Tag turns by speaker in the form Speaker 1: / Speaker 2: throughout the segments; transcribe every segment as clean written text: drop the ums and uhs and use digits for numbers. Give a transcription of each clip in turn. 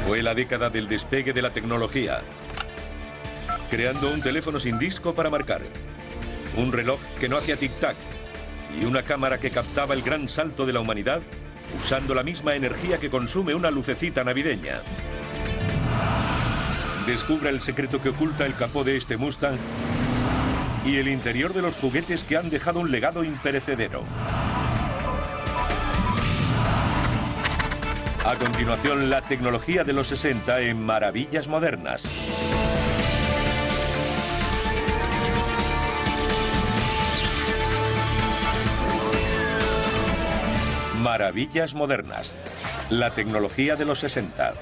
Speaker 1: Fue la década del despegue de la tecnología, creando un teléfono sin disco para marcar, un reloj que no hacía tic-tac y una cámara que captaba el gran salto de la humanidad usando la misma energía que consume una lucecita navideña. Descubra el secreto que oculta el capó de este Mustang y el interior de los juguetes que han dejado un legado imperecedero. A continuación, la tecnología de los 60 en Maravillas Modernas. Maravillas Modernas. La tecnología de los 60.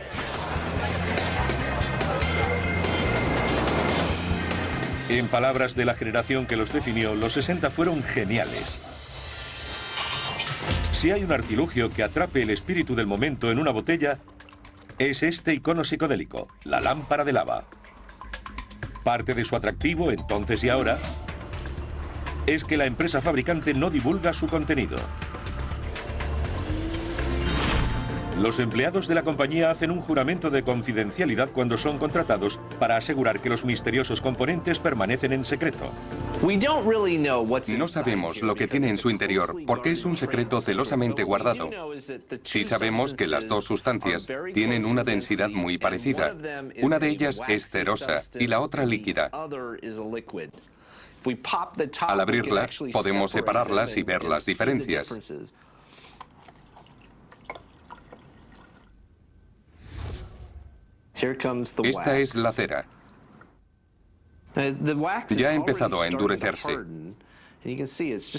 Speaker 1: En palabras de la generación que los definió, los 60 fueron geniales. Si hay un artilugio que atrape el espíritu del momento en una botella, es este icono psicodélico, la lámpara de lava. Parte de su atractivo, entonces y ahora, es que la empresa fabricante no divulga su contenido. Los empleados de la compañía hacen un juramento de confidencialidad cuando son contratados para asegurar que los misteriosos componentes permanecen en secreto.
Speaker 2: No sabemos lo que tiene en su interior porque es un secreto celosamente guardado. Sí sabemos que las dos sustancias tienen una densidad muy parecida. Una de ellas es cerosa y la otra líquida. Al abrirla, podemos separarlas y ver las diferencias. Esta es la cera. Ya ha empezado a endurecerse.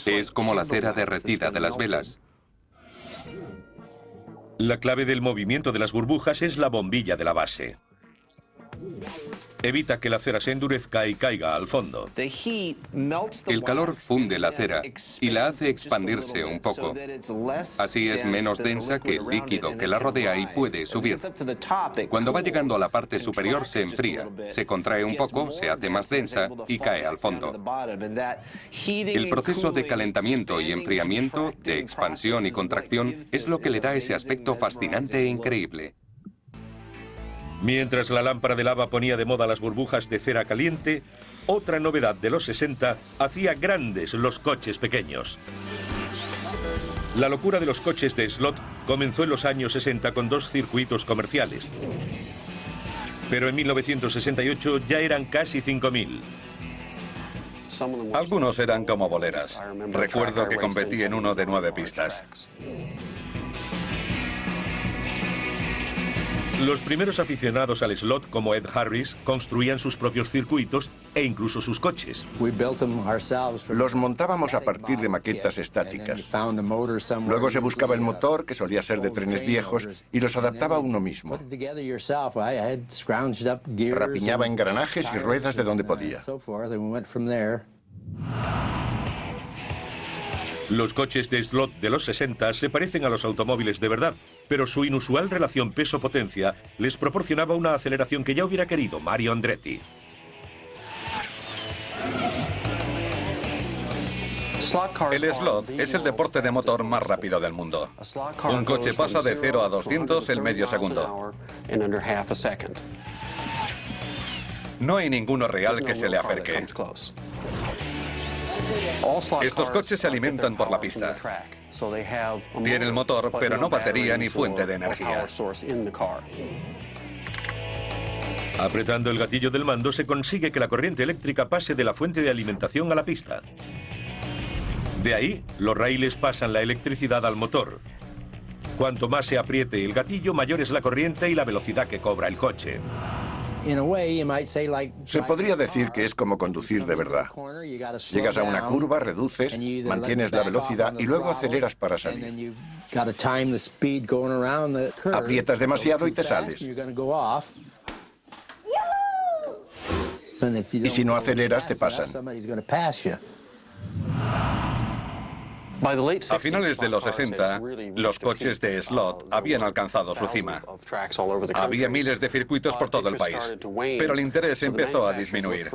Speaker 2: Es como la cera derretida de las velas.
Speaker 1: La clave del movimiento de las burbujas es la bombilla de la base. Evita que la cera se endurezca y caiga al fondo.
Speaker 2: El calor funde la cera y la hace expandirse un poco. Así es menos densa que el líquido que la rodea y puede subir. Cuando va llegando a la parte superior se enfría, se contrae un poco, se hace más densa y cae al fondo. El proceso de calentamiento y enfriamiento, de expansión y contracción, es lo que le da ese aspecto fascinante e increíble.
Speaker 1: Mientras la lámpara de lava ponía de moda las burbujas de cera caliente, otra novedad de los 60 hacía grandes los coches pequeños. La locura de los coches de slot comenzó en los años 60 con 2 circuitos comerciales. Pero en 1968 ya eran casi 5.000.
Speaker 3: Algunos eran como boleras. Recuerdo que competí en uno de 9 pistas.
Speaker 1: Los primeros aficionados al slot, como Ed Harris, construían sus propios circuitos e incluso sus coches.
Speaker 4: Los montábamos a partir de maquetas estáticas. Luego se buscaba el motor, que solía ser de trenes viejos, y los adaptaba a uno mismo. Rapiñaba engranajes y ruedas de donde podía.
Speaker 1: Los coches de slot de los 60 se parecen a los automóviles de verdad, pero su inusual relación peso-potencia les proporcionaba una aceleración que ya hubiera querido Mario Andretti.
Speaker 3: El slot es el deporte de motor más rápido del mundo. Un coche pasa de 0 a 200 en medio segundo. No hay ninguno real que se le acerque. Estos coches se alimentan por la pista. Tienen motor, pero no batería ni fuente de energía.
Speaker 1: Apretando el gatillo del mando se consigue que la corriente eléctrica pase de la fuente de alimentación a la pista. De ahí, los raíles pasan la electricidad al motor. Cuanto más se apriete el gatillo, mayor es la corriente y la velocidad que cobra el coche.
Speaker 4: Se podría decir que es como conducir de verdad. Llegas a una curva, reduces, mantienes la velocidad y luego aceleras para salir. Aprietas demasiado y te sales. Y si no aceleras, te pasan.
Speaker 3: A finales de los 60, los coches de slot habían alcanzado su cima. Había miles de circuitos por todo el país, pero el interés empezó a disminuir.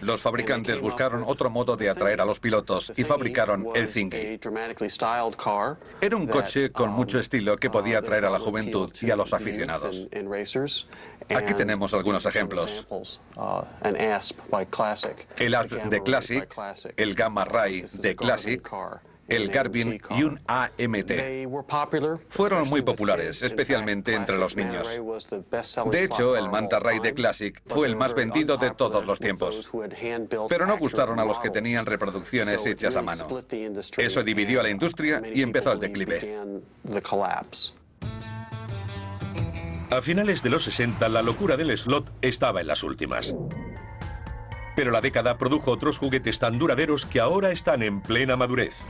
Speaker 3: Los fabricantes buscaron otro modo de atraer a los pilotos y fabricaron el Thingy. Era un coche con mucho estilo que podía atraer a la juventud y a los aficionados. Aquí tenemos algunos ejemplos. El Asp de Classic, el Gamma Ray de Classic, el Garvin y un AMT. Fueron muy populares, especialmente entre los niños. De hecho, el Manta Ray de Classic fue el más vendido de todos los tiempos. Pero no gustaron a los que tenían reproducciones hechas a mano. Eso dividió a la industria y empezó el declive.
Speaker 1: A finales de los 60, la locura del slot estaba en las últimas. Pero la década produjo otros juguetes tan duraderos que ahora están en plena madurez.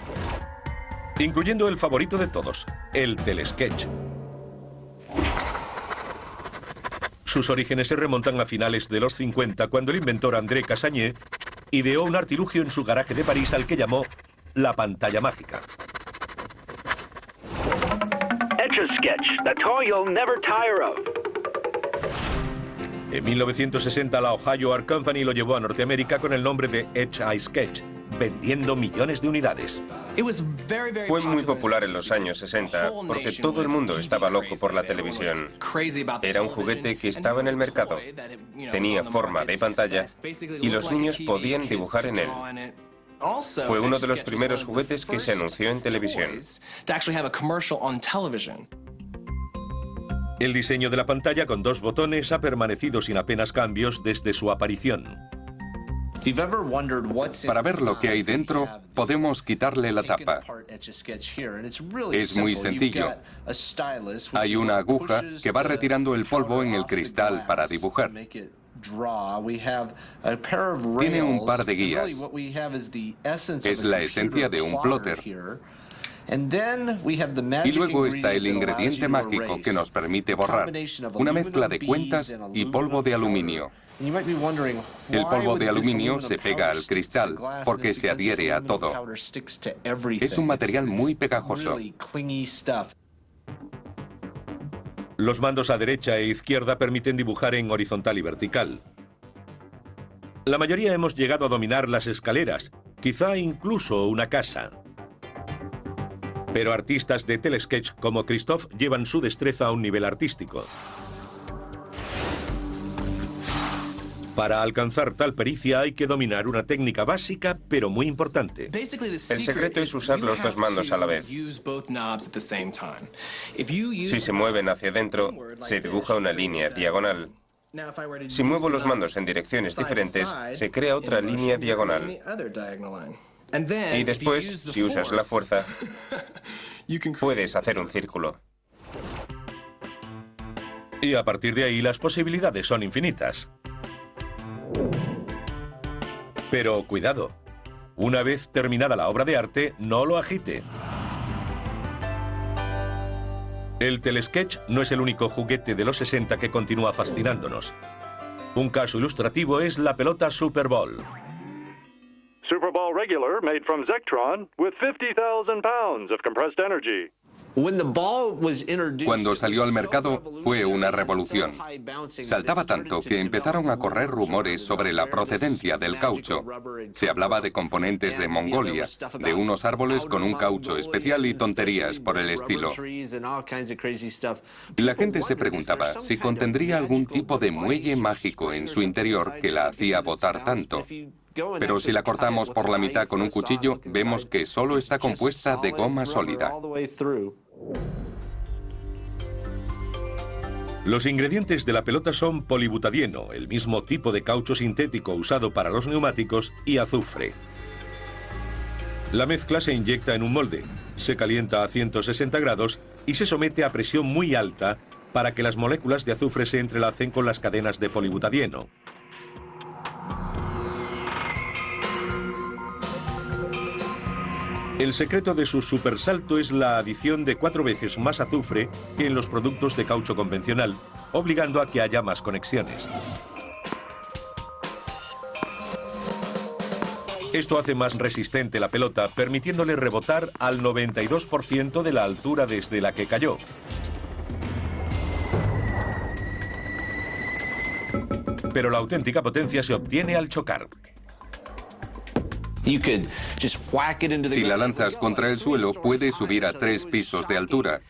Speaker 1: Incluyendo el favorito de todos, el Telesketch. Sus orígenes se remontan a finales de los 50, cuando el inventor André Cassagne ideó un artilugio en su garaje de París al que llamó la pantalla mágica.
Speaker 5: Etch-a-Sketch, the toy you'll never tire of.
Speaker 1: En 1960, la Ohio Art Company lo llevó a Norteamérica con el nombre de Etch-a-Sketch, vendiendo millones de unidades.
Speaker 6: Fue muy popular en los años 60 porque todo el mundo estaba loco por la televisión. Era un juguete que estaba en el mercado, tenía forma de pantalla y los niños podían dibujar en él. Fue uno de los primeros juguetes que se anunció en televisión.
Speaker 1: El diseño de la pantalla con dos botones ha permanecido sin apenas cambios desde su aparición.
Speaker 2: Para ver lo que hay dentro, podemos quitarle la tapa. Es muy sencillo. Hay una aguja que va retirando el polvo en el cristal para dibujar. Tiene un par de guías. Es la esencia de un plotter. Y luego está el ingrediente mágico que nos permite borrar, una mezcla de cuentas y polvo de aluminio. El polvo de aluminio se pega al cristal porque se adhiere a todo. Es un material muy pegajoso.
Speaker 1: Los mandos a derecha e izquierda permiten dibujar en horizontal y vertical. La mayoría hemos llegado a dominar las escaleras, quizá incluso una casa. Pero artistas de Telesketch como Christophe llevan su destreza a un nivel artístico. Para alcanzar tal pericia hay que dominar una técnica básica, pero muy importante.
Speaker 6: El secreto es usar los dos mandos a la vez. Si se mueven hacia adentro, se dibuja una línea diagonal. Si muevo los mandos en direcciones diferentes, se crea otra línea diagonal. Y después, si usas la fuerza, puedes hacer un círculo.
Speaker 1: Y a partir de ahí las posibilidades son infinitas. Pero cuidado, una vez terminada la obra de arte, no lo agite. El Telesketch no es el único juguete de los 60 que continúa fascinándonos. Un caso ilustrativo es la pelota Super Bowl.
Speaker 7: Super Bowl regular made from Zectron with 50,000 pounds of compressed energy.
Speaker 2: Cuando salió al mercado fue una revolución. Saltaba tanto que empezaron a correr rumores sobre la procedencia del caucho. Se hablaba de componentes de Mongolia, de unos árboles con un caucho especial y tonterías por el estilo. La gente se preguntaba si contendría algún tipo de muelle mágico en su interior que la hacía botar tanto. Pero si la cortamos por la mitad con un cuchillo, vemos que solo está compuesta de goma sólida.
Speaker 1: Los ingredientes de la pelota son polibutadieno, el mismo tipo de caucho sintético usado para los neumáticos, y azufre. La mezcla se inyecta en un molde, se calienta a 160 grados y se somete a presión muy alta para que las moléculas de azufre se entrelacen con las cadenas de polibutadieno. El secreto de su supersalto es la adición de 4 veces más azufre que en los productos de caucho convencional, obligando a que haya más conexiones. Esto hace más resistente la pelota, permitiéndole rebotar al 92% de la altura desde la que cayó. Pero la auténtica potencia se obtiene al chocar.
Speaker 2: Si la lanzas contra el suelo, puede subir a 3 pisos de altura.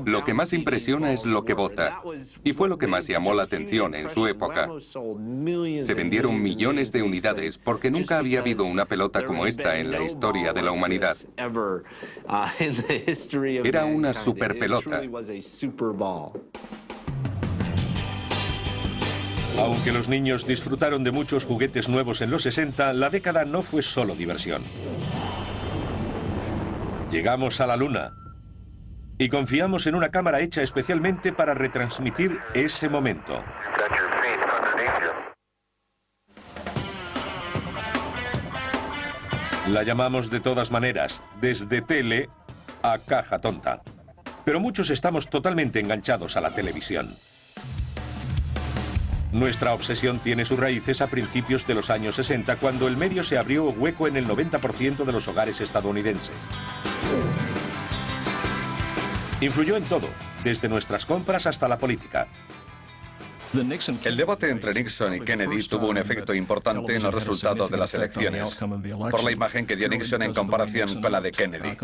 Speaker 2: Lo que más impresiona es lo que bota, y fue lo que más llamó la atención en su época. Se vendieron millones de unidades porque nunca había habido una pelota como esta en la historia de la humanidad. Era una superpelota.
Speaker 1: Aunque los niños disfrutaron de muchos juguetes nuevos en los 60, la década no fue solo diversión. Llegamos a la Luna y confiamos en una cámara hecha especialmente para retransmitir ese momento. La llamamos de todas maneras, desde tele a caja tonta. Pero muchos estamos totalmente enganchados a la televisión. Nuestra obsesión tiene sus raíces a principios de los años 60, cuando el medio se abrió hueco en el 90% de los hogares estadounidenses. Influyó en todo, desde nuestras compras hasta la política.
Speaker 3: El debate entre Nixon y Kennedy tuvo un efecto importante en los resultados de las elecciones, por la imagen que dio Nixon en comparación con la de Kennedy.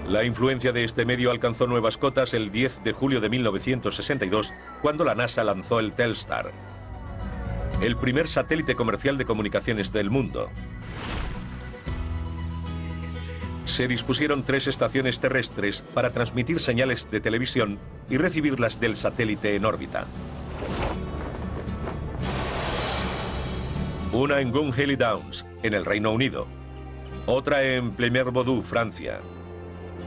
Speaker 1: La influencia de este medio alcanzó nuevas cotas el 10 de julio de 1962, cuando la NASA lanzó el Telstar, el primer satélite comercial de comunicaciones del mundo. Se dispusieron 3 estaciones terrestres para transmitir señales de televisión y recibirlas del satélite en órbita. Una en Gun Hilly Downs, en el Reino Unido, otra en Pleymer-Vaudoux, Francia,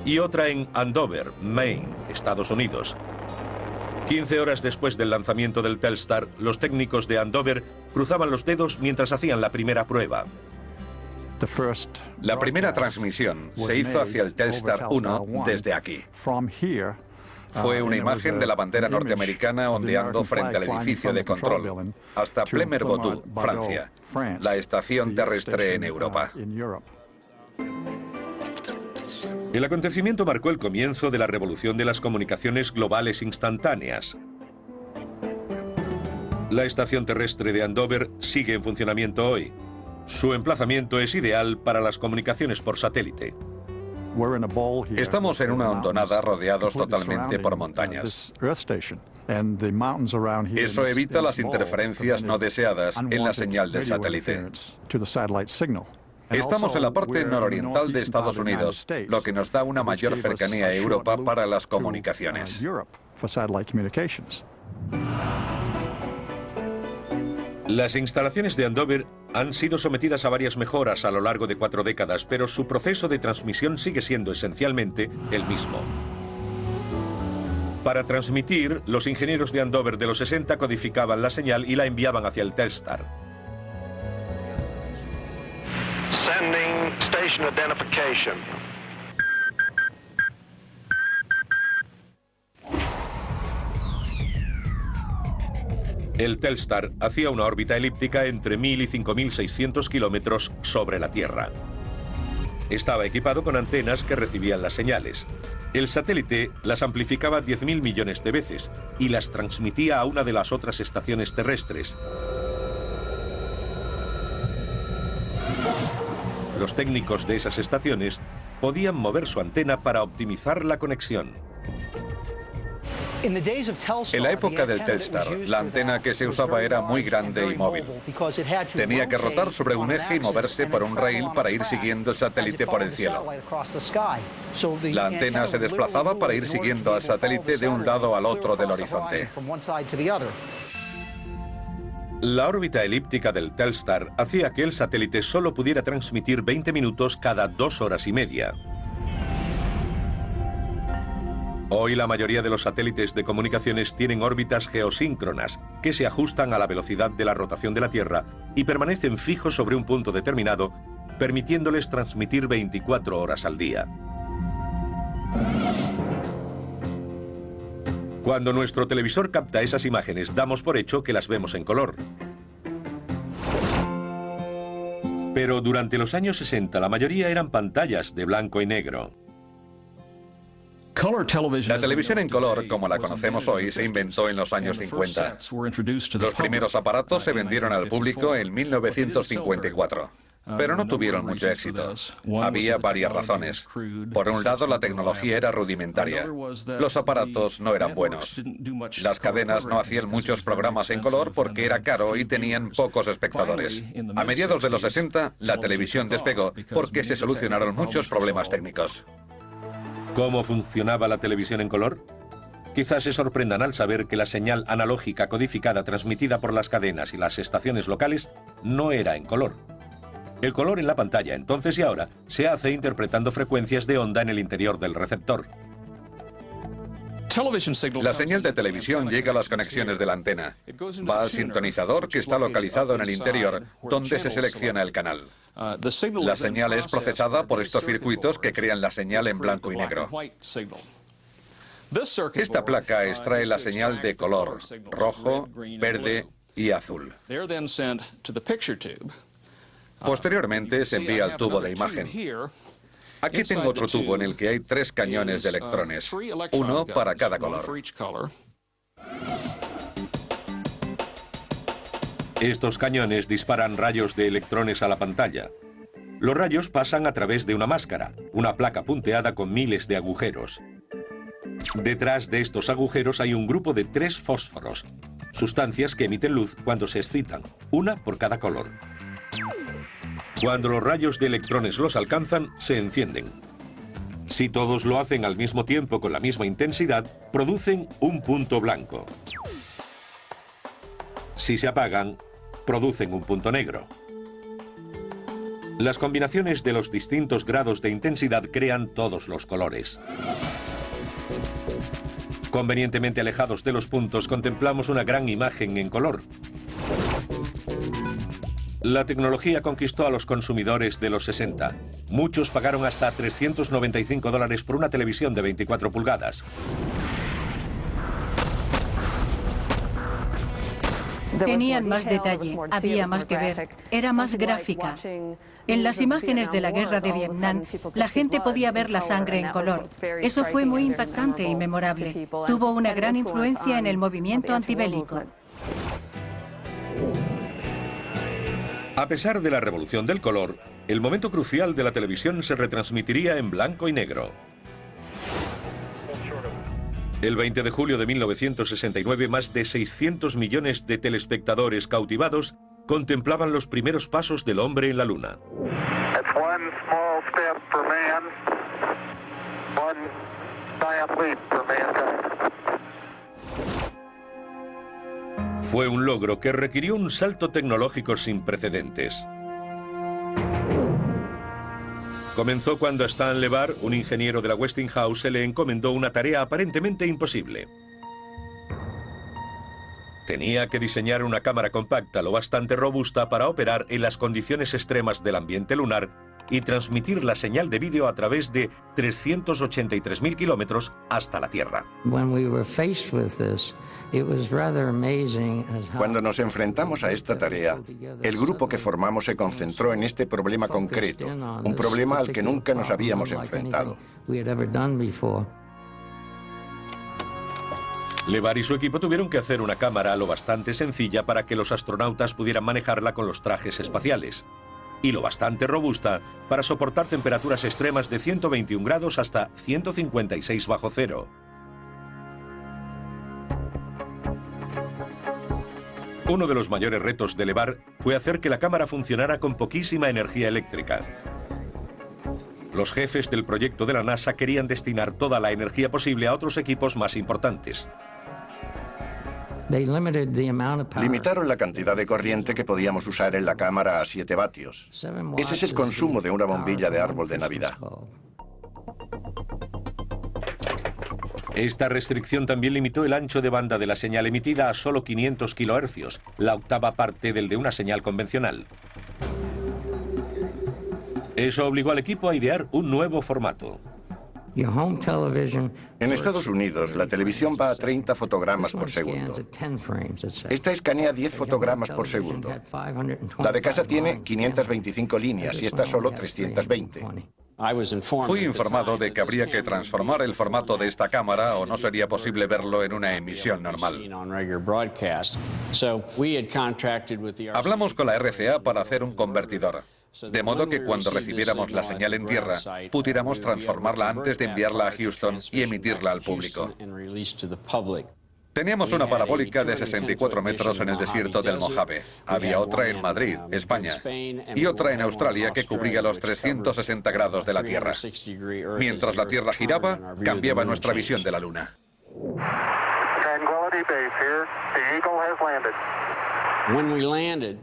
Speaker 1: y otra en Andover, Maine, Estados Unidos. 15 horas después del lanzamiento del Telstar, los técnicos de Andover cruzaban los dedos mientras hacían la primera prueba.
Speaker 3: La primera transmisión se hizo hacia el Telstar 1 desde aquí. Fue una imagen de la bandera norteamericana ondeando frente al edificio de control, hasta Pleymer-Vaudoux, Francia, la estación terrestre en Europa.
Speaker 1: El acontecimiento marcó el comienzo de la revolución de las comunicaciones globales instantáneas. La estación terrestre de Andover sigue en funcionamiento hoy. Su emplazamiento es ideal para las comunicaciones por satélite.
Speaker 3: Estamos en una hondonada rodeados totalmente por montañas. Eso evita las interferencias no deseadas en la señal del satélite. Estamos en la parte nororiental de Estados Unidos, lo que nos da una mayor cercanía a Europa para las comunicaciones.
Speaker 1: Las instalaciones de Andover han sido sometidas a varias mejoras a lo largo de 4 décadas, pero su proceso de transmisión sigue siendo esencialmente el mismo. Para transmitir, los ingenieros de Andover de los 60 codificaban la señal y la enviaban hacia el Telstar.
Speaker 5: Sending station identification.
Speaker 1: El Telstar hacía una órbita elíptica entre 1.000 y 5.600 kilómetros sobre la Tierra. Estaba equipado con antenas que recibían las señales. El satélite las amplificaba 10.000 millones de veces y las transmitía a una de las otras estaciones terrestres. Los técnicos de esas estaciones podían mover su antena para optimizar la conexión.
Speaker 3: En la época del Telstar, la antena que se usaba era muy grande y móvil. Tenía que rotar sobre un eje y moverse por un rail para ir siguiendo el satélite por el cielo. La antena se desplazaba para ir siguiendo al satélite de un lado al otro del horizonte.
Speaker 1: La órbita elíptica del Telstar hacía que el satélite solo pudiera transmitir 20 minutos cada 2 horas y media. Hoy la mayoría de los satélites de comunicaciones tienen órbitas geosíncronas que se ajustan a la velocidad de la rotación de la Tierra y permanecen fijos sobre un punto determinado, permitiéndoles transmitir 24 horas al día. Cuando nuestro televisor capta esas imágenes, damos por hecho que las vemos en color. Pero durante los años 60, la mayoría eran pantallas de blanco y negro.
Speaker 3: La televisión en color, como la conocemos hoy, se inventó en los años 50. Los primeros aparatos se vendieron al público en 1954, pero no tuvieron mucho éxito. Había varias razones. Por un lado, la tecnología era rudimentaria. Los aparatos no eran buenos. Las cadenas no hacían muchos programas en color porque era caro y tenían pocos espectadores. A mediados de los 60, la televisión despegó porque se solucionaron muchos problemas técnicos.
Speaker 1: ¿Cómo funcionaba la televisión en color? Quizás se sorprendan al saber que la señal analógica codificada transmitida por las cadenas y las estaciones locales no era en color. El color en la pantalla, entonces y ahora, se hace interpretando frecuencias de onda en el interior del receptor.
Speaker 3: La señal de televisión llega a las conexiones de la antena. Va al sintonizador que está localizado en el interior, donde se selecciona el canal. La señal es procesada por estos circuitos que crean la señal en blanco y negro. Esta placa extrae la señal de color rojo, verde y azul. Posteriormente se envía al tubo de imagen. Aquí tengo otro tubo en el que hay 3 cañones de electrones, uno para cada color.
Speaker 1: Estos cañones disparan rayos de electrones a la pantalla. Los rayos pasan a través de una máscara, una placa punteada con miles de agujeros. Detrás de estos agujeros hay un grupo de 3 fósforos, sustancias que emiten luz cuando se excitan, una por cada color. Cuando los rayos de electrones los alcanzan, se encienden. Si todos lo hacen al mismo tiempo con la misma intensidad, producen un punto blanco. Si se apagan, producen un punto negro. Las combinaciones de los distintos grados de intensidad crean todos los colores. Convenientemente alejados de los puntos, contemplamos una gran imagen en color. La tecnología conquistó a los consumidores de los 60. Muchos pagaron hasta $395 por una televisión de 24 pulgadas.
Speaker 8: Tenían más detalle, había más que ver, era más gráfica. En las imágenes de la guerra de Vietnam, la gente podía ver la sangre en color. Eso fue muy impactante y memorable. Tuvo una gran influencia en el movimiento antibélico.
Speaker 1: A pesar de la revolución del color, el momento crucial de la televisión se retransmitiría en blanco y negro. El 20 de julio de 1969, más de 600 millones de telespectadores cautivados contemplaban los primeros pasos del hombre en la Luna. Fue un logro que requirió un salto tecnológico sin precedentes. Comenzó cuando a Stan LeVar, un ingeniero de la Westinghouse, se le encomendó una tarea aparentemente imposible. Tenía que diseñar una cámara compacta lo bastante robusta para operar en las condiciones extremas del ambiente lunar y transmitir la señal de vídeo a través de 383.000 kilómetros hasta la Tierra.
Speaker 4: Cuando nos enfrentamos a esta tarea, el grupo que formamos se concentró en este problema concreto, un problema al que nunca nos habíamos enfrentado.
Speaker 1: LeVar y su equipo tuvieron que hacer una cámara lo bastante sencilla para que los astronautas pudieran manejarla con los trajes espaciales, y lo bastante robusta para soportar temperaturas extremas de 121 grados hasta 156 bajo cero. Uno de los mayores retos de LeVar fue hacer que la cámara funcionara con poquísima energía eléctrica. Los jefes del proyecto de la NASA querían destinar toda la energía posible a otros equipos más importantes.
Speaker 4: Limitaron la cantidad de corriente que podíamos usar en la cámara a 7 vatios. Ese es el consumo de una bombilla de árbol de Navidad.
Speaker 1: Esta restricción también limitó el ancho de banda de la señal emitida a solo 500 kHz, la octava parte del de una señal convencional. Eso obligó al equipo a idear un nuevo formato.
Speaker 4: En Estados Unidos, la televisión va a 30 fotogramas por segundo. Esta escanea 10 fotogramas por segundo. La de casa tiene 525 líneas y esta solo 320.
Speaker 3: Fui informado de que habría que transformar el formato de esta cámara o no sería posible verlo en una emisión normal. Hablamos con la RCA para hacer un convertidor, de modo que cuando recibiéramos la señal en tierra, pudiéramos transformarla antes de enviarla a Houston y emitirla al público. Teníamos una parabólica de 64 metros en el desierto del Mojave. Había otra en Madrid, España, y otra en Australia que cubría los 360 grados de la Tierra. Mientras la Tierra giraba, cambiaba nuestra visión de la Luna.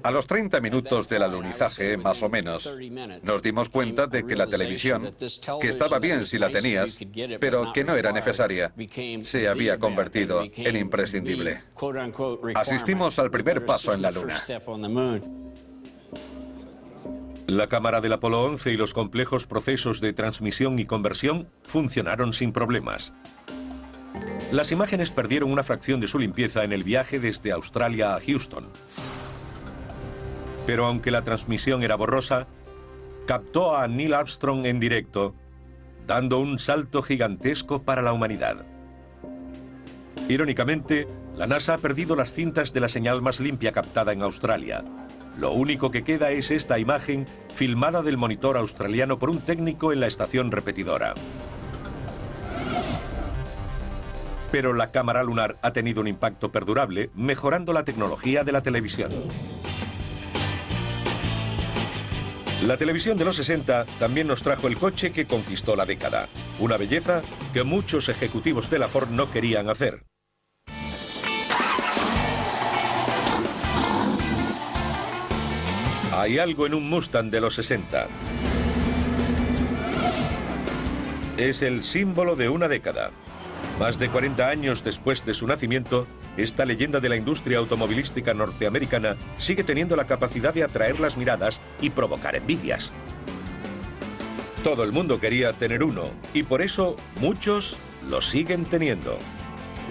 Speaker 3: A los 30 minutos del alunizaje, más o menos, nos dimos cuenta de que la televisión, que estaba bien si la tenías, pero que no era necesaria, se había convertido en imprescindible. Asistimos al primer paso en la Luna.
Speaker 1: La cámara del Apolo 11 y los complejos procesos de transmisión y conversión funcionaron sin problemas. Las imágenes perdieron una fracción de su limpieza en el viaje desde Australia a Houston. Pero aunque la transmisión era borrosa, captó a Neil Armstrong en directo, dando un salto gigantesco para la humanidad. Irónicamente, la NASA ha perdido las cintas de la señal más limpia captada en Australia. Lo único que queda es esta imagen filmada del monitor australiano por un técnico en la estación repetidora. Pero la cámara lunar ha tenido un impacto perdurable, mejorando la tecnología de la televisión. La televisión de los 60 también nos trajo el coche que conquistó la década. Una belleza que muchos ejecutivos de la Ford no querían hacer. Hay algo en un Mustang de los 60. Es el símbolo de una década. Más de 40 años después de su nacimiento, esta leyenda de la industria automovilística norteamericana sigue teniendo la capacidad de atraer las miradas y provocar envidias. Todo el mundo quería tener uno, y por eso muchos lo siguen teniendo.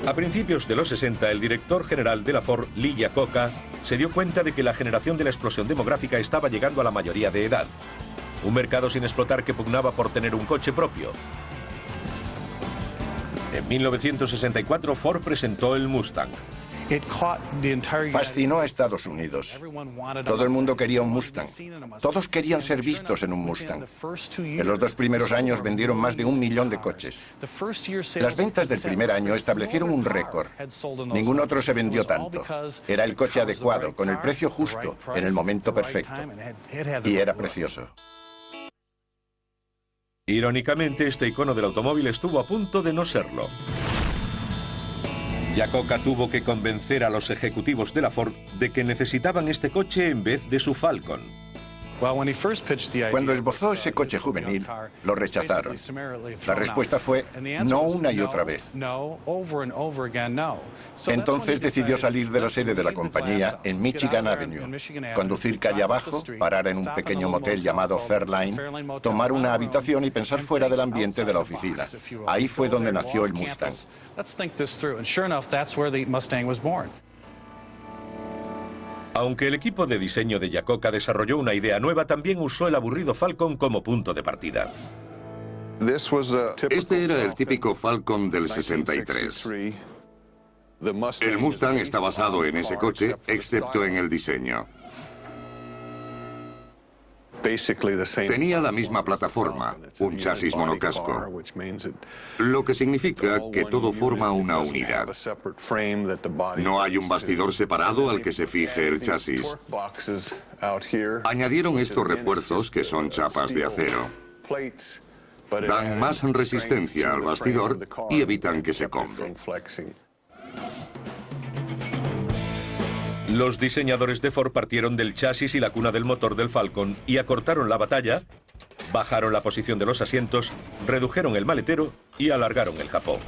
Speaker 1: A principios de los 60, el director general de la Ford, Lee Iacocca, se dio cuenta de que la generación de la explosión demográfica estaba llegando a la mayoría de edad. Un mercado sin explotar que pugnaba por tener un coche propio. En 1964, Ford presentó el Mustang.
Speaker 4: Fascinó a Estados Unidos. Todo el mundo quería un Mustang. Todos querían ser vistos en un Mustang. En los 2 primeros años vendieron más de 1 millón de coches. Las ventas del primer año establecieron un récord. Ningún otro se vendió tanto. Era el coche adecuado, con el precio justo, en el momento perfecto. Y era precioso.
Speaker 1: Irónicamente, este icono del automóvil estuvo a punto de no serlo. Iacocca tuvo que convencer a los ejecutivos de la Ford de que necesitaban este coche en vez de su Falcon.
Speaker 4: Cuando esbozó ese coche juvenil, lo rechazaron. La respuesta fue no una y otra vez. Entonces decidió salir de la sede de la compañía en Michigan Avenue, conducir calle abajo, parar en un pequeño motel llamado Fairline, tomar una habitación y pensar fuera del ambiente de la oficina. Ahí fue donde nació el Mustang.
Speaker 1: Aunque el equipo de diseño de Iacocca desarrolló una idea nueva, también usó el aburrido Falcon como punto de partida.
Speaker 9: Este era el típico Falcon del 63. El Mustang está basado en ese coche, excepto en el diseño. Tenía la misma plataforma, un chasis monocasco, lo que significa que todo forma una unidad. No hay un bastidor separado al que se fije el chasis. Añadieron estos refuerzos, que son chapas de acero. Dan más resistencia al bastidor y evitan que se combe.
Speaker 1: Los diseñadores de Ford partieron del chasis y la cuna del motor del Falcon y acortaron la batalla, bajaron la posición de los asientos, redujeron el maletero y alargaron el capó.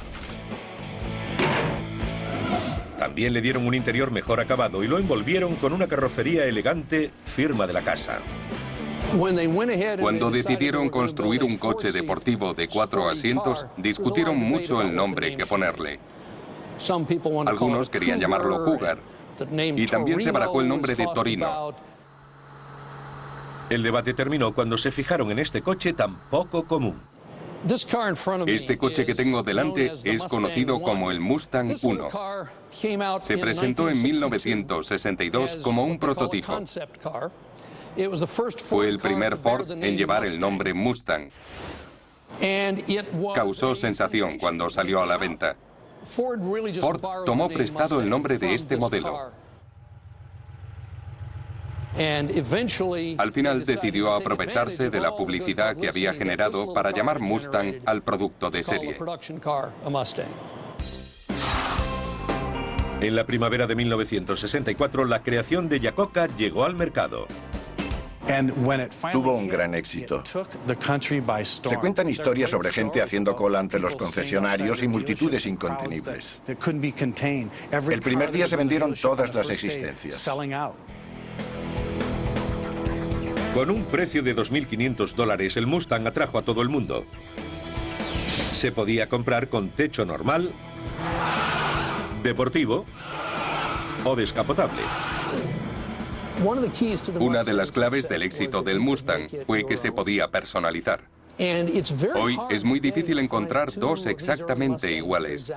Speaker 1: También le dieron un interior mejor acabado y lo envolvieron con una carrocería elegante, firma de la casa.
Speaker 2: Cuando decidieron construir un coche deportivo de 4 asientos, discutieron mucho el nombre que ponerle. Algunos querían llamarlo Cougar, y también se barajó el nombre de Torino.
Speaker 1: El debate terminó cuando se fijaron en este coche tan poco común.
Speaker 2: Este coche que tengo delante es conocido como el Mustang 1. Se presentó en 1962 como un prototipo. Fue el primer Ford en llevar el nombre Mustang. Causó sensación cuando salió a la venta. Ford tomó prestado el nombre de este modelo. Al final decidió aprovecharse de la publicidad que había generado para llamar Mustang al producto de serie.
Speaker 1: En la primavera de 1964, la creación de Yacoca llegó al mercado.
Speaker 4: Tuvo un gran éxito. Se cuentan historias sobre gente haciendo cola ante los concesionarios y multitudes incontenibles. El primer día se vendieron todas las existencias.
Speaker 1: Con un precio de $2.500, el Mustang atrajo a todo el mundo. Se podía comprar con techo normal, deportivo o descapotable.
Speaker 2: Una de las claves del éxito del Mustang fue que se podía personalizar. Hoy es muy difícil encontrar dos exactamente iguales.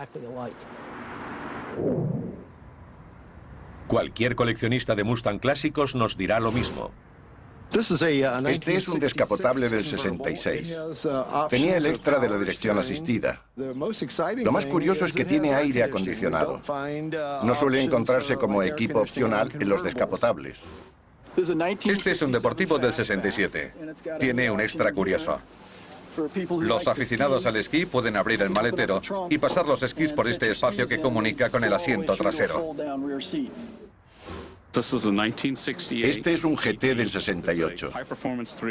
Speaker 1: Cualquier coleccionista de Mustang clásicos nos dirá lo mismo.
Speaker 4: Este es un descapotable del 66. Tenía el extra de la dirección asistida. Lo más curioso es que tiene aire acondicionado. No suele encontrarse como equipo opcional en los descapotables.
Speaker 3: Este es un deportivo del 67. Tiene un extra curioso. Los aficionados al esquí pueden abrir el maletero y pasar los esquís por este espacio que comunica con el asiento trasero.
Speaker 4: Este es un GT del 68.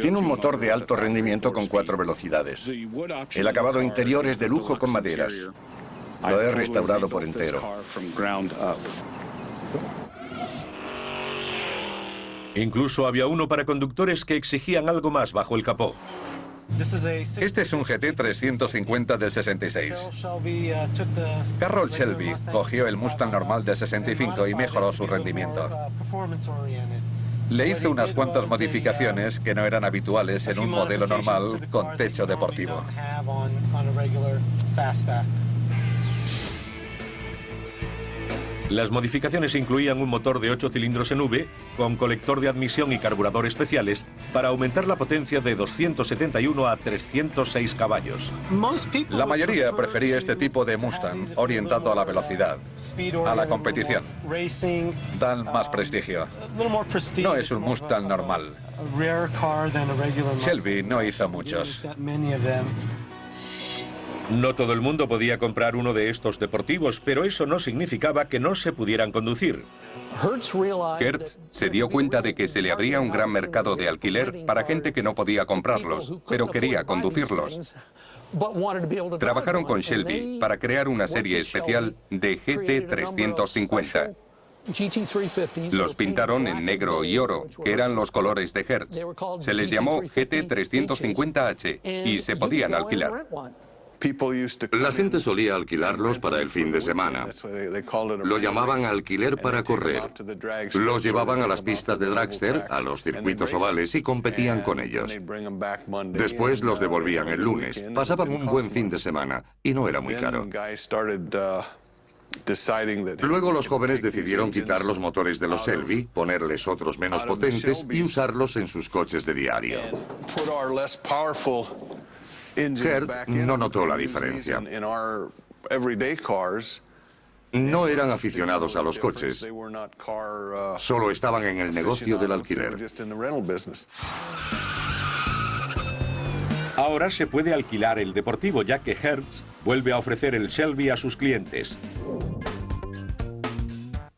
Speaker 4: Tiene un motor de alto rendimiento con 4 velocidades. El acabado interior es de lujo con maderas. Lo he restaurado por entero.
Speaker 1: Incluso había uno para conductores que exigían algo más bajo el capó.
Speaker 3: Este es un GT 350 del 66. Carroll Shelby cogió el Mustang normal del 65 y mejoró su rendimiento. Le hizo unas cuantas modificaciones que no eran habituales en un modelo normal con techo deportivo.
Speaker 1: Las modificaciones incluían un motor de 8 cilindros en V, con colector de admisión y carburador especiales, para aumentar la potencia de 271 a 306 caballos.
Speaker 3: La mayoría prefería este tipo de Mustang, orientado a la velocidad, a la competición. Dan más prestigio. No es un Mustang normal. Shelby no hizo muchos.
Speaker 1: No todo el mundo podía comprar uno de estos deportivos, pero eso no significaba que no se pudieran conducir.
Speaker 2: Hertz se dio cuenta de que se le abría un gran mercado de alquiler para gente que no podía comprarlos, pero quería conducirlos. Trabajaron con Shelby para crear una serie especial de GT 350. Los pintaron en negro y oro, que eran los colores de Hertz. Se les llamó GT 350H y se podían alquilar.
Speaker 9: La gente solía alquilarlos para el fin de semana. Lo llamaban alquiler para correr. Los llevaban a las pistas de dragster, a los circuitos ovales y competían con ellos. Después los devolvían el lunes. Pasaban un buen fin de semana y no era muy caro. Luego los jóvenes decidieron quitar los motores de los Shelby, ponerles otros menos potentes y usarlos en sus coches de diario. Hertz no notó la diferencia. No eran aficionados a los coches, solo estaban en el negocio del alquiler.
Speaker 1: Ahora se puede alquilar el deportivo, ya que Hertz vuelve a ofrecer el Shelby a sus clientes.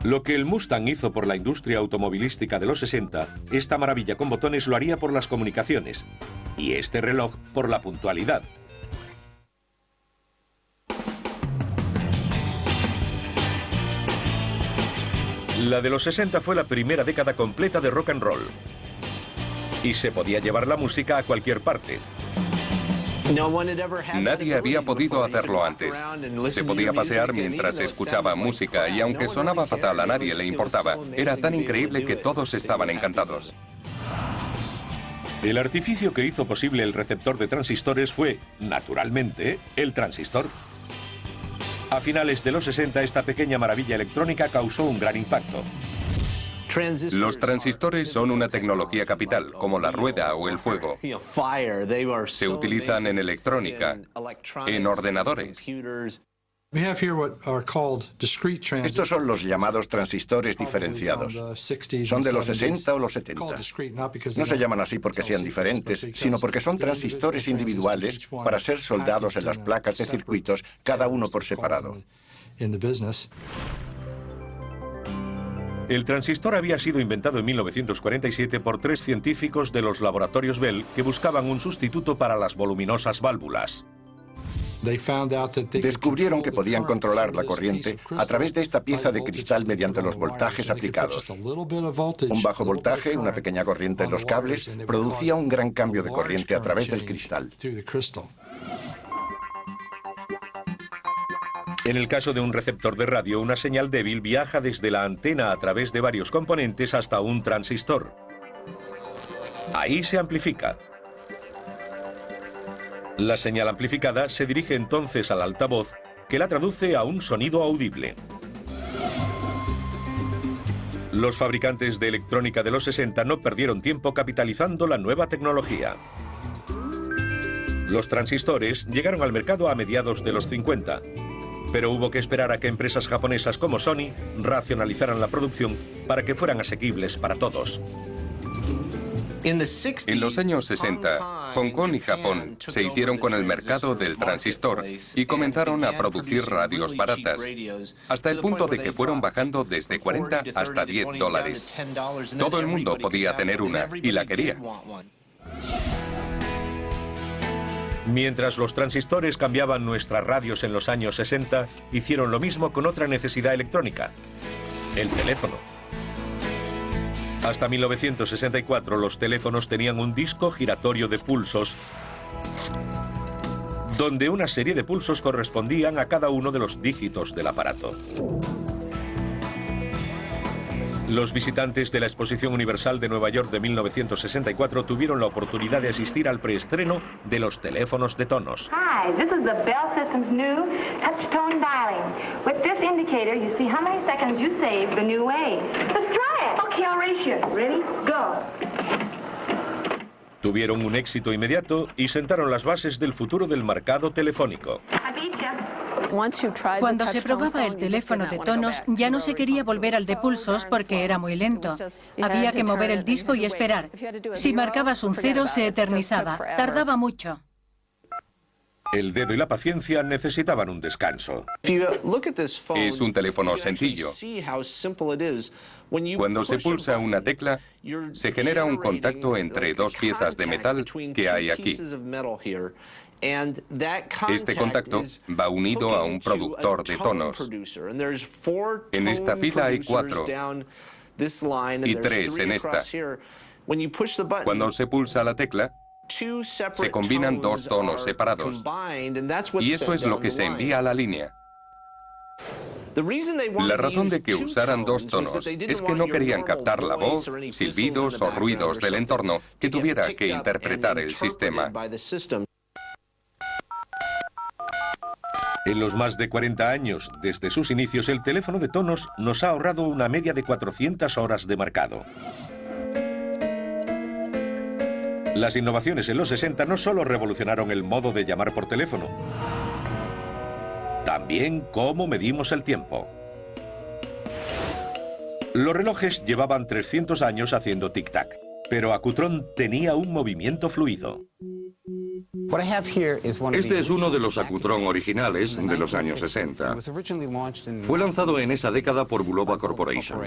Speaker 1: Lo que el Mustang hizo por la industria automovilística de los 60, esta maravilla con botones lo haría por las comunicaciones. Y este reloj por la puntualidad. La de los 60 fue la primera década completa de rock and roll. Y se podía llevar la música a cualquier parte.
Speaker 2: Nadie había podido hacerlo antes. Se podía pasear mientras escuchaba música y aunque sonaba fatal a nadie le importaba. Era tan increíble que todos estaban encantados.
Speaker 1: El artificio que hizo posible el receptor de transistores fue, naturalmente, el transistor. A finales de los 60, esta pequeña maravilla electrónica causó un gran impacto.
Speaker 2: Los transistores son una tecnología capital, como la rueda o el fuego. Se utilizan en electrónica, en ordenadores.
Speaker 4: Estos son los llamados transistores diferenciados. Son de los 60 o los 70. No se llaman así porque sean diferentes, sino porque son transistores individuales para ser soldados en las placas de circuitos, cada uno por separado.
Speaker 1: El transistor había sido inventado en 1947 por 3 científicos de los laboratorios Bell que buscaban un sustituto para las voluminosas válvulas.
Speaker 4: Descubrieron que podían controlar la corriente a través de esta pieza de cristal mediante los voltajes aplicados. Un bajo voltaje, una pequeña corriente en los cables, producía un gran cambio de corriente a través del cristal.
Speaker 1: En el caso de un receptor de radio, una señal débil viaja desde la antena a través de varios componentes hasta un transistor. Ahí se amplifica. La señal amplificada se dirige entonces al altavoz, que la traduce a un sonido audible. Los fabricantes de electrónica de los 60 no perdieron tiempo capitalizando la nueva tecnología. Los transistores llegaron al mercado a mediados de los 50, pero hubo que esperar a que empresas japonesas como Sony racionalizaran la producción para que fueran asequibles para todos.
Speaker 2: En los años 60, Hong Kong y Japón se hicieron con el mercado del transistor y comenzaron a producir radios baratas, hasta el punto de que fueron bajando desde 40 hasta $10. Todo el mundo podía tener una y la quería.
Speaker 1: Mientras los transistores cambiaban nuestras radios en los años 60, hicieron lo mismo con otra necesidad electrónica: el teléfono. Hasta 1964 los teléfonos tenían un disco giratorio de pulsos, donde una serie de pulsos correspondían a cada uno de los dígitos del aparato. Los visitantes de la Exposición Universal de Nueva York de 1964 tuvieron la oportunidad de asistir al preestreno de los teléfonos de tonos.
Speaker 10: Hi, this is the Bell System's new touch-tone dialing. With this indicator, you see how many seconds you save the new way. Let's try it. Okay, I'll race you. Ready? Go.
Speaker 1: Tuvieron un éxito inmediato y sentaron las bases del futuro del mercado telefónico.
Speaker 8: Cuando se probaba el teléfono de tonos, ya no se quería volver al de pulsos porque era muy lento. Había que mover el disco y esperar. Si marcabas un 0, se eternizaba. Tardaba mucho.
Speaker 1: El dedo y la paciencia necesitaban un descanso.
Speaker 2: Es un teléfono sencillo. Cuando se pulsa una tecla, se genera un contacto entre dos piezas de metal que hay aquí. Este contacto va unido a un productor de tonos. En esta fila hay 4 y 3 en esta. Cuando se pulsa la tecla, se combinan 2 tonos separados y eso es lo que se envía a la línea. La razón de que usaran 2 tonos es que no querían captar la voz, silbidos o ruidos del entorno que tuviera que interpretar el sistema.
Speaker 1: En los más de 40 años desde sus inicios, el teléfono de tonos nos ha ahorrado una media de 400 horas de marcado. Las innovaciones en los 60 no solo revolucionaron el modo de llamar por teléfono, también cómo medimos el tiempo. Los relojes llevaban 300 años haciendo tic-tac, pero Acutron tenía un movimiento fluido.
Speaker 9: Este es uno de los Acutron originales de los años 60. Fue lanzado en esa década por Bulova Corporation.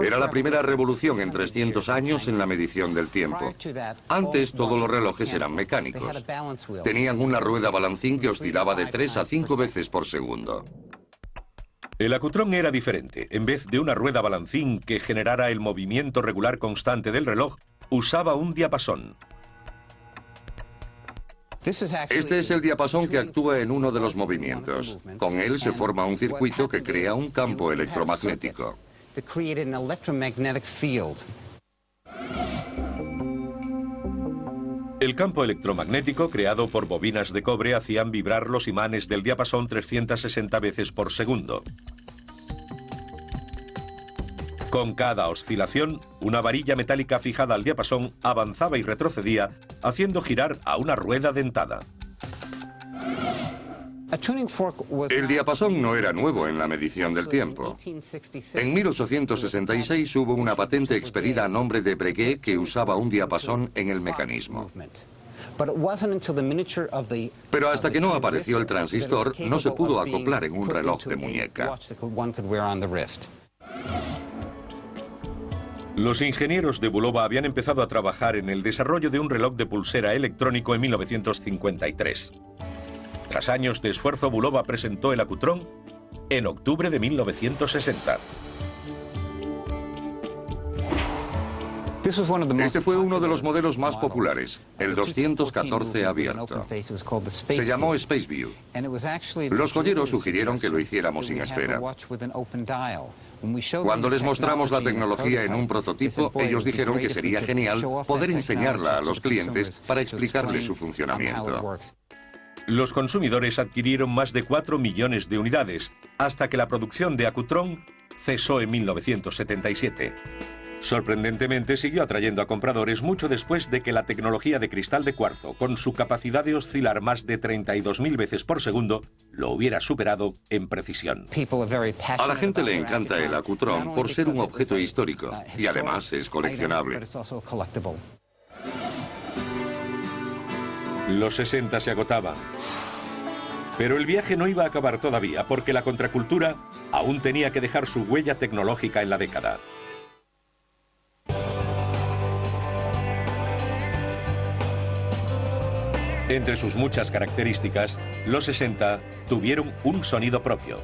Speaker 9: Era la primera revolución en 300 años en la medición del tiempo. Antes todos los relojes eran mecánicos. Tenían una rueda balancín que oscilaba de 3 a 5 veces por segundo.
Speaker 1: El Acutron era diferente. En vez de una rueda balancín que generara el movimiento regular constante del reloj, usaba un diapasón.
Speaker 9: Este es el diapasón que actúa en uno de los movimientos. Con él se forma un circuito que crea un campo electromagnético.
Speaker 1: El campo electromagnético creado por bobinas de cobre hacían vibrar los imanes del diapasón 360 veces por segundo. Con cada oscilación, una varilla metálica fijada al diapasón avanzaba y retrocedía, haciendo girar a una rueda dentada.
Speaker 9: El diapasón no era nuevo en la medición del tiempo. En 1866 hubo una patente expedida a nombre de Breguet que usaba un diapasón en el mecanismo. Pero hasta que no apareció el transistor, no se pudo acoplar en un reloj de muñeca.
Speaker 1: Los ingenieros de Bulova habían empezado a trabajar en el desarrollo de un reloj de pulsera electrónico en 1953. Tras años de esfuerzo, Bulova presentó el Accutron en octubre de 1960.
Speaker 9: Este fue uno de los modelos más populares, el 214 abierto. Se llamó Spaceview. Los joyeros sugirieron que lo hiciéramos sin esfera. Cuando les mostramos la tecnología en un prototipo, ellos dijeron que sería genial poder enseñarla a los clientes para explicarles su funcionamiento.
Speaker 1: Los consumidores adquirieron más de 4 millones de unidades, hasta que la producción de Accutron cesó en 1977. Sorprendentemente, siguió atrayendo a compradores mucho después de que la tecnología de cristal de cuarzo, con su capacidad de oscilar más de 32.000 veces por segundo, lo hubiera superado en precisión.
Speaker 9: A la gente le encanta el Accutron por ser un objeto histórico y además es coleccionable.
Speaker 1: Los 60 se agotaban. Pero el viaje no iba a acabar todavía, porque la contracultura aún tenía que dejar su huella tecnológica en la década. Entre sus muchas características, los 60 tuvieron un sonido propio.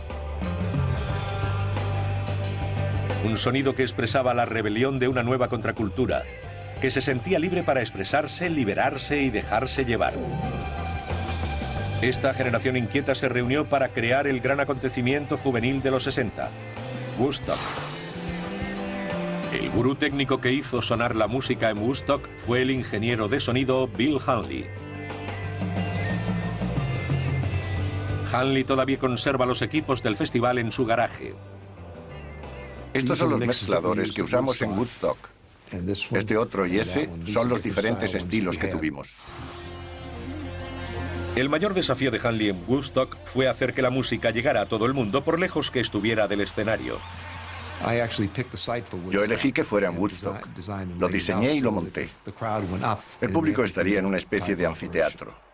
Speaker 1: Un sonido que expresaba la rebelión de una nueva contracultura, que se sentía libre para expresarse, liberarse y dejarse llevar. Esta generación inquieta se reunió para crear el gran acontecimiento juvenil de los 60, Woodstock. El gurú técnico que hizo sonar la música en Woodstock fue el ingeniero de sonido Bill Hanley. Hanley todavía conserva los equipos del festival en su garaje.
Speaker 4: Estos son los mezcladores que usamos en Woodstock. Este otro y ese son los diferentes estilos que tuvimos.
Speaker 1: El mayor desafío de Hanley en Woodstock fue hacer que la música llegara a todo el mundo por lejos que estuviera del escenario.
Speaker 4: Yo elegí que fuera en Woodstock. Lo diseñé y lo monté. El público estaría en una especie de anfiteatro.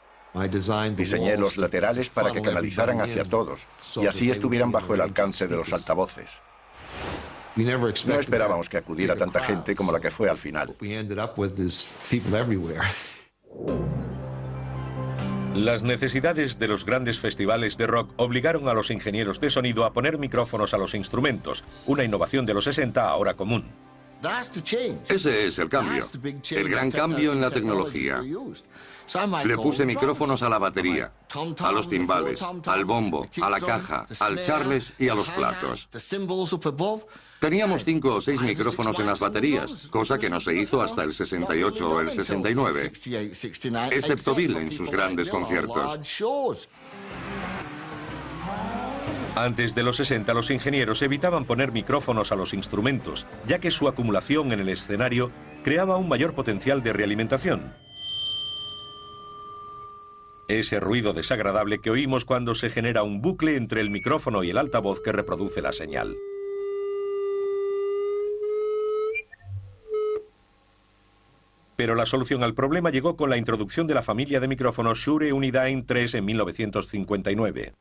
Speaker 4: Diseñé los laterales para que canalizaran hacia todos y así estuvieran bajo el alcance de los altavoces. No esperábamos que acudiera tanta gente como la que fue al final.
Speaker 1: Las necesidades de los grandes festivales de rock obligaron a los ingenieros de sonido a poner micrófonos a los instrumentos, una innovación de los 60 ahora común.
Speaker 9: Ese es el cambio, el gran cambio en la tecnología. Le puse micrófonos a la batería, a los timbales, al bombo, a la caja, al charles y a los platos. Teníamos 5 o 6 micrófonos en las baterías, cosa que no se hizo hasta el 68 o el 69, excepto Bill en sus grandes conciertos.
Speaker 1: Antes de los 60, los ingenieros evitaban poner micrófonos a los instrumentos, ya que su acumulación en el escenario creaba un mayor potencial de realimentación. Ese ruido desagradable que oímos cuando se genera un bucle entre el micrófono y el altavoz que reproduce la señal. Pero la solución al problema llegó con la introducción de la familia de micrófonos Shure Unidyne 3 en 1959.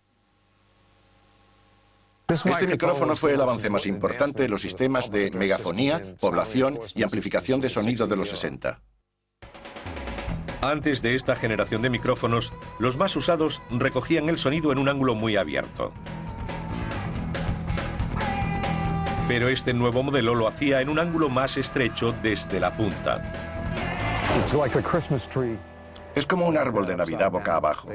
Speaker 4: Este micrófono fue el avance más importante en los sistemas de megafonía, población y amplificación de sonido de los 60.
Speaker 1: Antes de esta generación de micrófonos, los más usados recogían el sonido en un ángulo muy abierto. Pero este nuevo modelo lo hacía en un ángulo más estrecho desde la punta.
Speaker 4: Es como un árbol de Navidad boca abajo.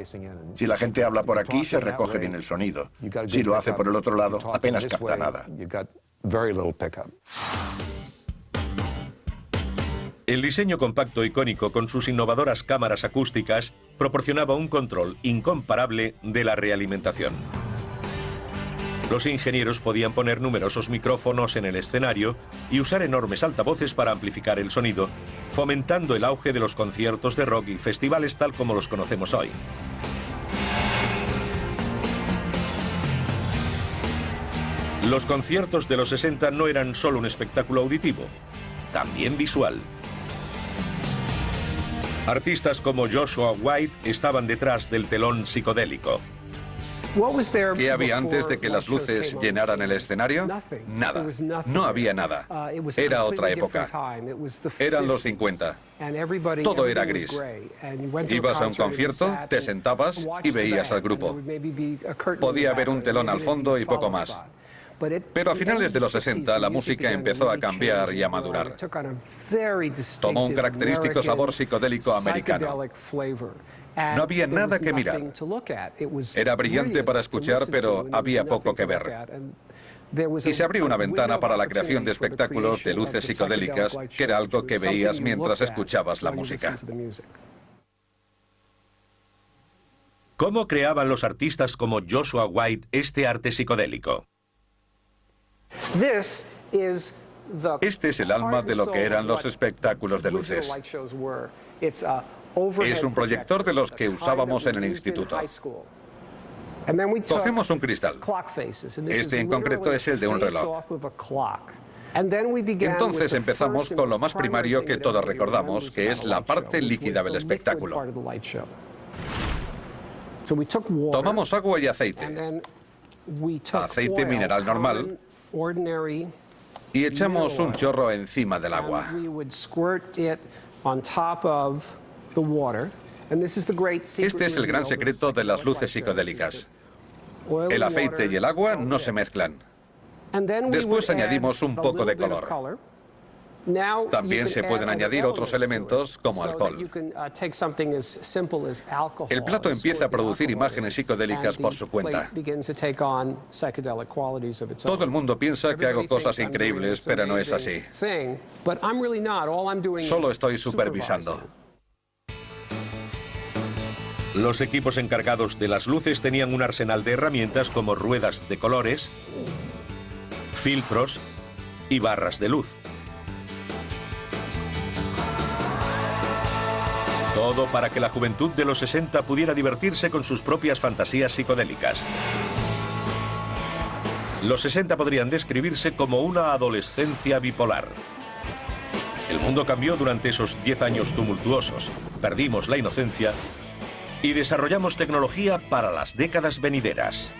Speaker 4: Si la gente habla por aquí, se recoge bien el sonido. Si lo hace por el otro lado, apenas capta nada.
Speaker 1: El diseño compacto icónico con sus innovadoras cámaras acústicas proporcionaba un control incomparable de la realimentación. Los ingenieros podían poner numerosos micrófonos en el escenario y usar enormes altavoces para amplificar el sonido, fomentando el auge de los conciertos de rock y festivales tal como los conocemos hoy. Los conciertos de los 60 no eran solo un espectáculo auditivo, también visual. Artistas como Joshua White estaban detrás del telón psicodélico.
Speaker 3: ¿Qué había antes de que las luces llenaran el escenario? Nada. No había nada. Era otra época. Eran los 50. Todo era gris. Ibas a un concierto, te sentabas y veías al grupo. Podía haber un telón al fondo y poco más. Pero a finales de los 60 la música empezó a cambiar y a madurar. Tomó un característico sabor psicodélico americano. No había nada que mirar. Era brillante para escuchar, pero había poco que ver. Y se abrió una ventana para la creación de espectáculos de luces psicodélicas, que era algo que veías mientras escuchabas la música.
Speaker 1: ¿Cómo creaban los artistas como Joshua White este arte psicodélico?
Speaker 3: Este es el alma de lo que eran los espectáculos de luces. Es un proyector de los que usábamos en el instituto. Cogemos un cristal. Este en concreto es el de un reloj. Entonces empezamos con lo más primario que todos recordamos, que es la parte líquida del espectáculo. Tomamos agua y aceite. Aceite mineral normal. Y echamos un chorro encima del agua. Este es el gran secreto de las luces psicodélicas. El aceite y el agua no se mezclan. Después añadimos un poco de color. También se pueden añadir otros elementos como alcohol. El plato empieza a producir imágenes psicodélicas por su cuenta. Todo el mundo piensa que hago cosas increíbles, pero no es así. Solo estoy supervisando.
Speaker 1: Los equipos encargados de las luces tenían un arsenal de herramientas como ruedas de colores, filtros y barras de luz. Todo para que la juventud de los 60 pudiera divertirse con sus propias fantasías psicodélicas. Los 60 podrían describirse como una adolescencia bipolar. El mundo cambió durante esos 10 años tumultuosos. Perdimos la inocencia y desarrollamos tecnología para las décadas venideras.